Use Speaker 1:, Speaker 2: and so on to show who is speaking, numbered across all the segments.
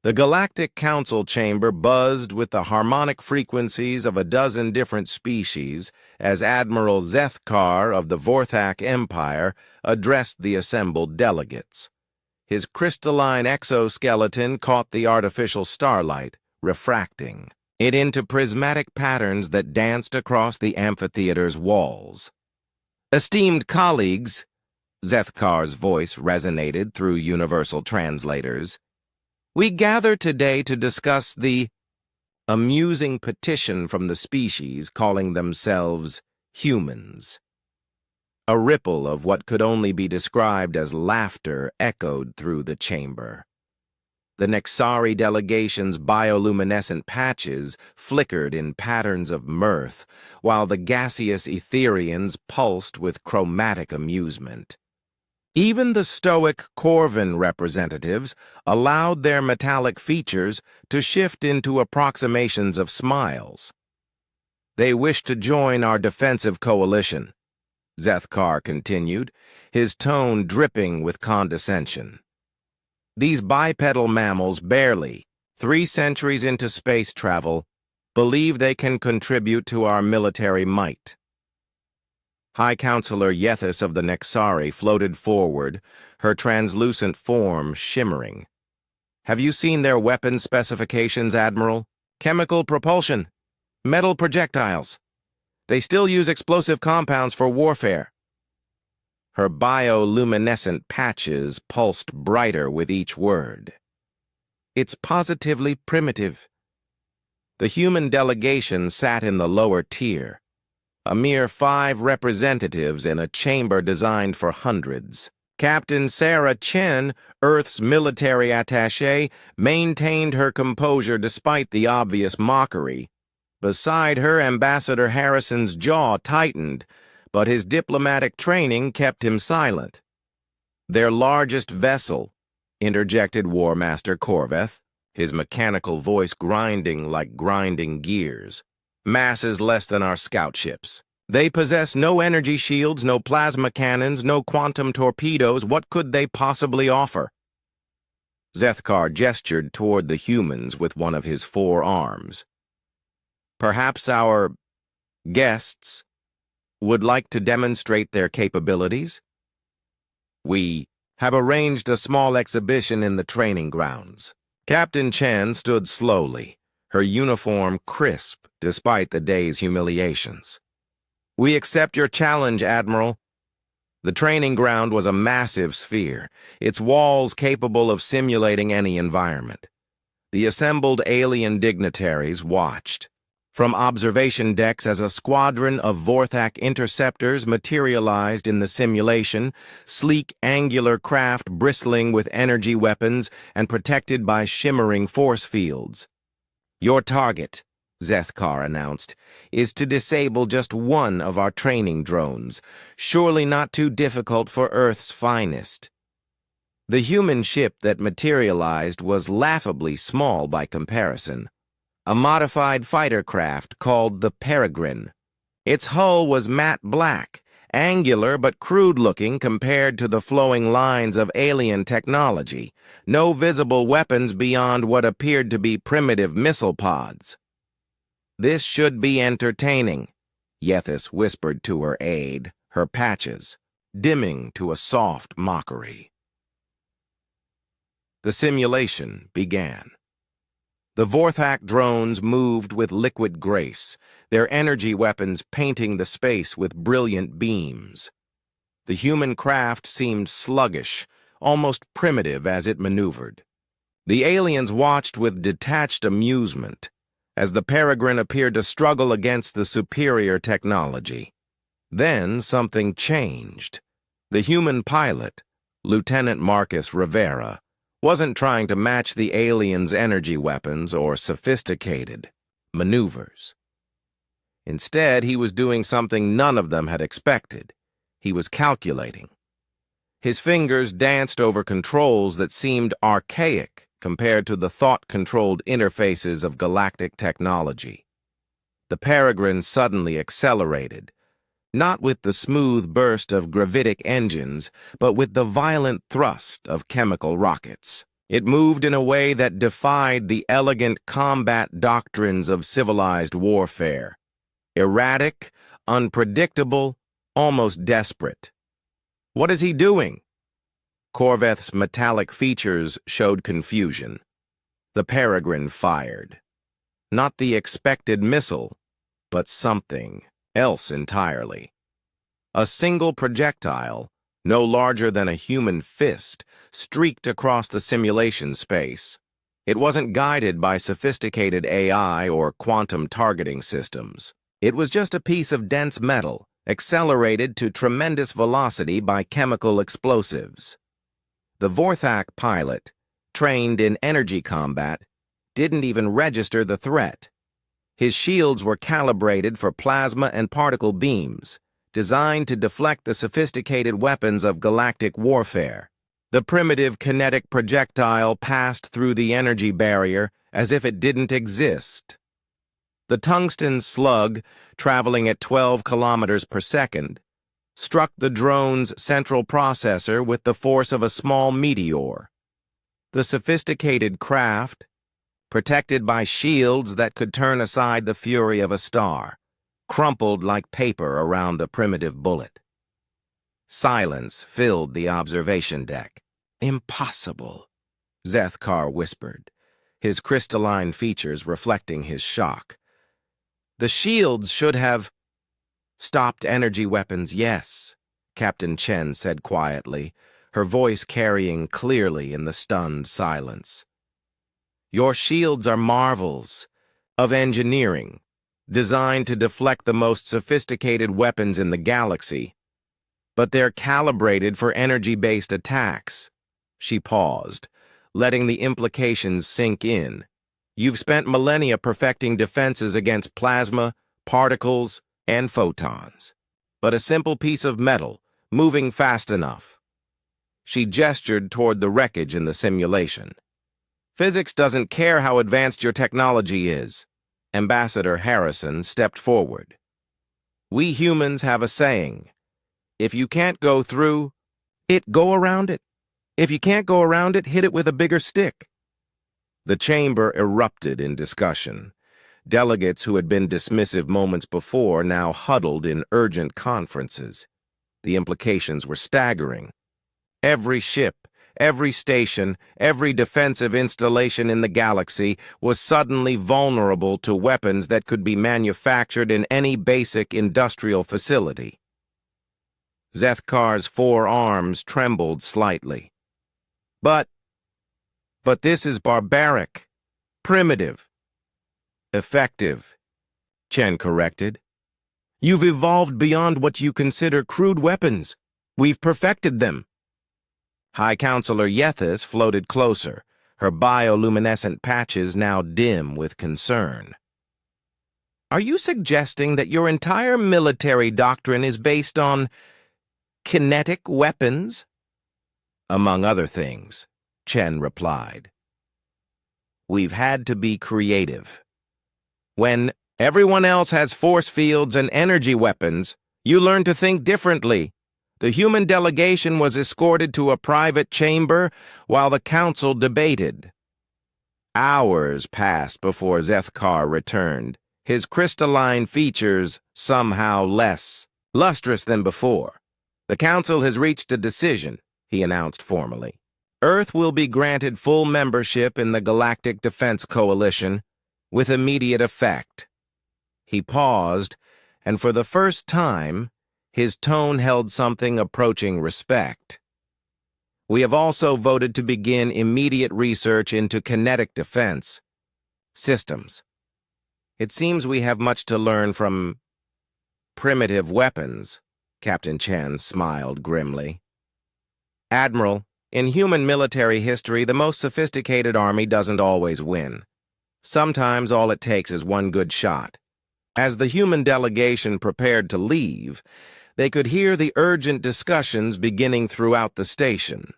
Speaker 1: The Galactic Council chamber buzzed with the harmonic frequencies of a dozen different species as Admiral Zethkar of the Vorthak Empire addressed the assembled delegates. His crystalline exoskeleton caught the artificial starlight, refracting it into prismatic patterns that danced across the amphitheater's walls. "Esteemed colleagues," Zethkar's voice resonated through universal translators, "we gather today to discuss the amusing petition from the species calling themselves humans." A ripple of what could only be described as laughter echoed through the chamber. The Nexari delegation's bioluminescent patches flickered in patterns of mirth, while the gaseous Etherians pulsed with chromatic amusement. Even the stoic Corvin representatives allowed their metallic features to shift into approximations of smiles. "They wish to join our defensive coalition," Zethkar continued, his tone dripping with condescension. "These bipedal mammals barely, 3 centuries into space travel, believe they can contribute to our military might." High Counselor Yethis of the Nexari floated forward, her translucent form shimmering. "Have you seen their weapons specifications, Admiral? Chemical propulsion, metal projectiles. They still use explosive compounds for warfare." Her bioluminescent patches pulsed brighter with each word. "It's positively primitive." The human delegation sat in the lower tier, a mere 5 representatives in a chamber designed for hundreds. Captain Sarah Chen, Earth's military attaché, maintained her composure despite the obvious mockery. Beside her, Ambassador Harrison's jaw tightened, but his diplomatic training kept him silent. "Their largest vessel," interjected War Master Korveth, his mechanical voice grinding like grinding gears, "masses less than our scout ships. They possess no energy shields, no plasma cannons, no quantum torpedoes. What could they possibly offer?" Zethkar gestured toward the humans with one of his 4 arms. "Perhaps our guests would like to demonstrate their capabilities? We have arranged a small exhibition in the training grounds." Captain Chen stood slowly, her uniform crisp despite the day's humiliations. "We accept your challenge, Admiral." The training ground was a massive sphere, its walls capable of simulating any environment. The assembled alien dignitaries watched from observation decks as a squadron of Vorthak interceptors materialized in the simulation, sleek angular craft bristling with energy weapons and protected by shimmering force fields. "Your target," Zethkar announced, "is to disable just one of our training drones, surely not too difficult for Earth's finest." The human ship that materialized was laughably small by comparison. A modified fighter craft called the Peregrine. Its hull was matte black, angular but crude-looking compared to the flowing lines of alien technology, no visible weapons beyond what appeared to be primitive missile pods. "This should be entertaining," Yethis whispered to her aide, her patches dimming to a soft mockery. The simulation began. The Vorthak drones moved with liquid grace, their energy weapons painting the space with brilliant beams. The human craft seemed sluggish, almost primitive as it maneuvered. The aliens watched with detached amusement as the Peregrine appeared to struggle against the superior technology. Then something changed. The human pilot, Lieutenant Marcus Rivera, wasn't trying to match the aliens' energy weapons or sophisticated maneuvers. Instead, he was doing something none of them had expected. He was calculating. His fingers danced over controls that seemed archaic compared to the thought-controlled interfaces of galactic technology. The Peregrine suddenly accelerated, not with the smooth burst of gravitic engines, but with the violent thrust of chemical rockets. It moved in a way that defied the elegant combat doctrines of civilized warfare. Erratic, unpredictable, almost desperate. "What is he doing?" Corveth's metallic features showed confusion. The Peregrine fired. Not the expected missile, but something else entirely. A single projectile, no larger than a human fist, streaked across the simulation space. It wasn't guided by sophisticated AI or quantum targeting systems. It was just a piece of dense metal, accelerated to tremendous velocity by chemical explosives. The Vorthak pilot, trained in energy combat, didn't even register the threat. His shields were calibrated for plasma and particle beams, designed to deflect the sophisticated weapons of galactic warfare. The primitive kinetic projectile passed through the energy barrier as if it didn't exist. The tungsten slug, traveling at 12 kilometers per second, struck the drone's central processor with the force of a small meteor. The sophisticated craft, protected by shields that could turn aside the fury of a star, crumpled like paper around the primitive bullet. Silence filled the observation deck. "Impossible," Zethkar whispered, his crystalline features reflecting his shock. "The shields should have—" "Stopped energy weapons, yes," Captain Chen said quietly, her voice carrying clearly in the stunned silence. "Your shields are marvels of engineering, designed to deflect the most sophisticated weapons in the galaxy, but they're calibrated for energy-based attacks." She paused, letting the implications sink in. "You've spent millennia perfecting defenses against plasma, particles, and photons. But a simple piece of metal, moving fast enough." She gestured toward the wreckage in the simulation. "Physics doesn't care how advanced your technology is." Ambassador Harrison stepped forward. "We humans have a saying. If you can't go through it, go around it. If you can't go around it, hit it with a bigger stick." The chamber erupted in discussion. Delegates who had been dismissive moments before now huddled in urgent conferences. The implications were staggering. Every ship, every station, every defensive installation in the galaxy was suddenly vulnerable to weapons that could be manufactured in any basic industrial facility. Zethkar's four arms trembled slightly. But this is barbaric, primitive." "Effective," Chen corrected. "You've evolved beyond what you consider crude weapons. We've perfected them." High Counselor Yethis floated closer, her bioluminescent patches now dim with concern. "Are you suggesting that your entire military doctrine is based on kinetic weapons?" "Among other things," Chen replied. "We've had to be creative. When everyone else has force fields and energy weapons, you learn to think differently." The human delegation was escorted to a private chamber while the council debated. Hours passed before Zethkar returned, his crystalline features somehow less lustrous than before. "The council has reached a decision," he announced formally. "Earth will be granted full membership in the Galactic Defense Coalition with immediate effect." He paused, and for the first time, his tone held something approaching respect. "We have also voted to begin immediate research into kinetic defense systems. It seems we have much to learn from primitive weapons," Captain Chen smiled grimly. "Admiral, in human military history, the most sophisticated army doesn't always win. Sometimes all it takes is one good shot." As the human delegation prepared to leave, they could hear the urgent discussions beginning throughout the station.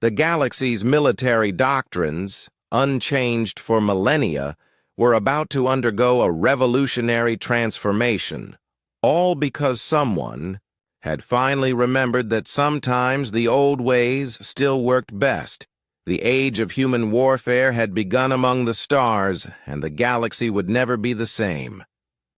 Speaker 1: The galaxy's military doctrines, unchanged for millennia, were about to undergo a revolutionary transformation, all because someone had finally remembered that sometimes the old ways still worked best, The age of human warfare had begun among the stars, and the galaxy would never be the same.